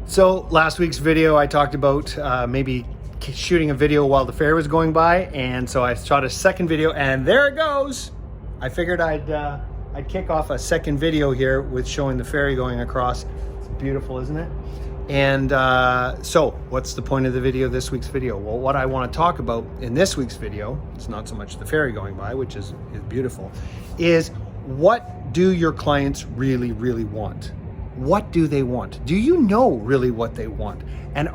So last week's video, I talked about maybe shooting a video while the fair was going by, and so I shot a second video, and there it goes. I figured I'd kick off a second video here with showing the ferry going across. It's beautiful, isn't it? And so what's the point of the video, this week's video? Well, what I want to talk about in this week's video, it's not so much the ferry going by, which is beautiful, is what do your clients really, really want? What do they want? Do you know really what they want? And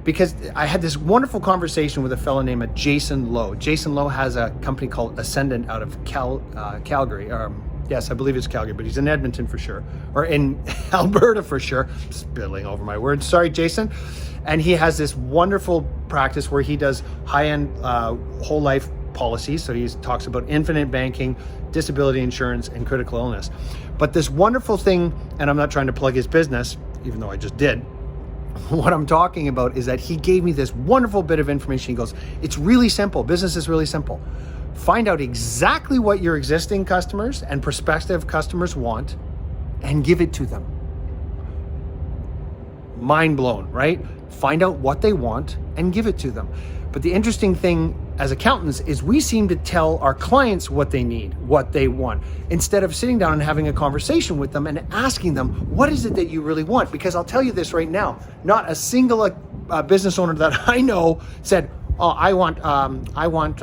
because I had this wonderful conversation with a fellow named Jason Lowe. Jason Lowe has a company called Ascendant out of Calgary. Yes, I believe it's Calgary, but he's in Edmonton for sure, or in Alberta for sure. Spilling over my words. Sorry, Jason. And he has this wonderful practice where he does high-end whole life policies. So he talks about infinite banking, disability insurance, and critical illness. But this wonderful thing, and I'm not trying to plug his business, even though I just did, what I'm talking about is that he gave me this wonderful bit of information. He goes, it's really simple. Business is really simple. Find out exactly what your existing customers and prospective customers want and give it to them. Mind blown, right? Find out what they want and give it to them. But the interesting thing as accountants is we seem to tell our clients what they need, what they want, instead of sitting down and having a conversation with them and asking them, what is it that you really want? Because I'll tell you this right now, not a single business owner that I know said, oh, I want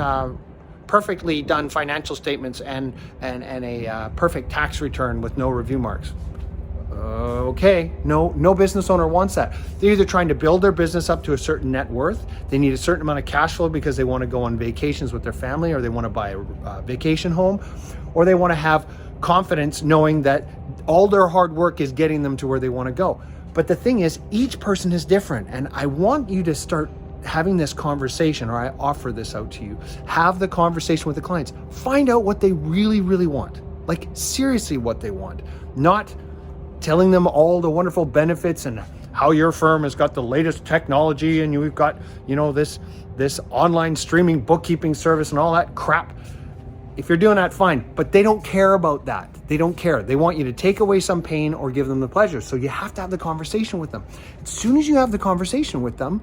perfectly done financial statements and a perfect tax return with no review marks. Okay, no business owner wants that. They're either trying to build their business up to a certain net worth, they need a certain amount of cash flow because they want to go on vacations with their family, or they want to buy a vacation home, or they want to have confidence knowing that all their hard work is getting them to where they want to go. But the thing is, each person is different, and I want you to start having this conversation, or I offer this out to you. Have the conversation with the clients. Find out what they really, really want. Like seriously what they want. Not telling them all the wonderful benefits and how your firm has got the latest technology and you've got, this online streaming bookkeeping service and all that crap. If you're doing that, fine, but they don't care about that. They don't care. They want you to take away some pain or give them the pleasure. So you have to have the conversation with them. As soon as you have the conversation with them,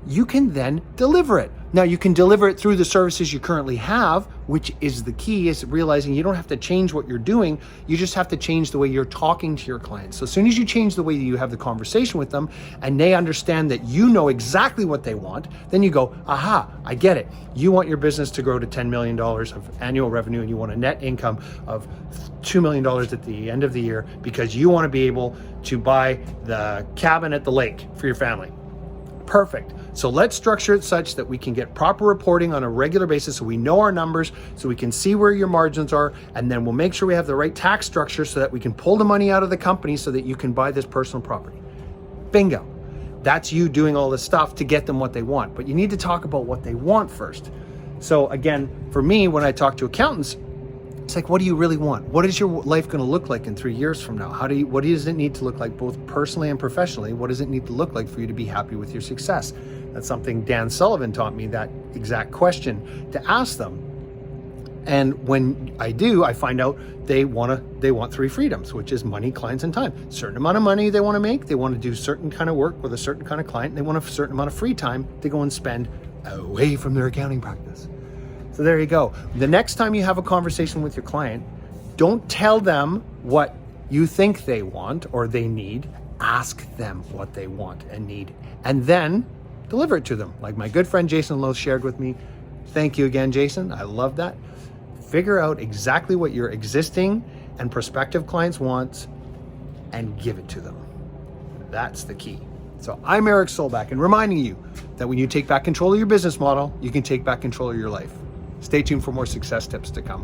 you can then deliver it. Now you can deliver it through the services you currently have, which is the key, is realizing you don't have to change what you're doing. You just have to change the way you're talking to your clients. So as soon as you change the way you have the conversation with them and they understand that you know exactly what they want, then you go, aha, I get it. You want your business to grow to $10 million of annual revenue and you want a net income of $2 million at the end of the year because you want to be able to buy the cabin at the lake for your family. Perfect. So let's structure it such that we can get proper reporting on a regular basis so we know our numbers, so we can see where your margins are, and then we'll make sure we have the right tax structure so that we can pull the money out of the company so that you can buy this personal property. Bingo. That's you doing all this stuff to get them what they want. But you need to talk about what they want first. So again, for me, when I talk to accountants, it's like, what do you really want? What is your life going to look like in 3 years from now? What does it need to look like both personally and professionally? What does it need to look like for you to be happy with your success? That's something Dan Sullivan taught me, that exact question to ask them. And when I do, I find out they want 3 freedoms, which is money, clients, and time. Certain amount of money they want to make. They want to do certain kind of work with a certain kind of client. They want a certain amount of free time to go and spend away from their accounting practice. So there you go. The next time you have a conversation with your client, don't tell them what you think they want or they need. Ask them what they want and need, and then deliver it to them. Like my good friend Jason Lowe shared with me. Thank you again, Jason. I love that. Figure out exactly what your existing and prospective clients want and give it to them. That's the key. So I'm Eric Solbach, and reminding you that when you take back control of your business model, you can take back control of your life. Stay tuned for more success tips to come.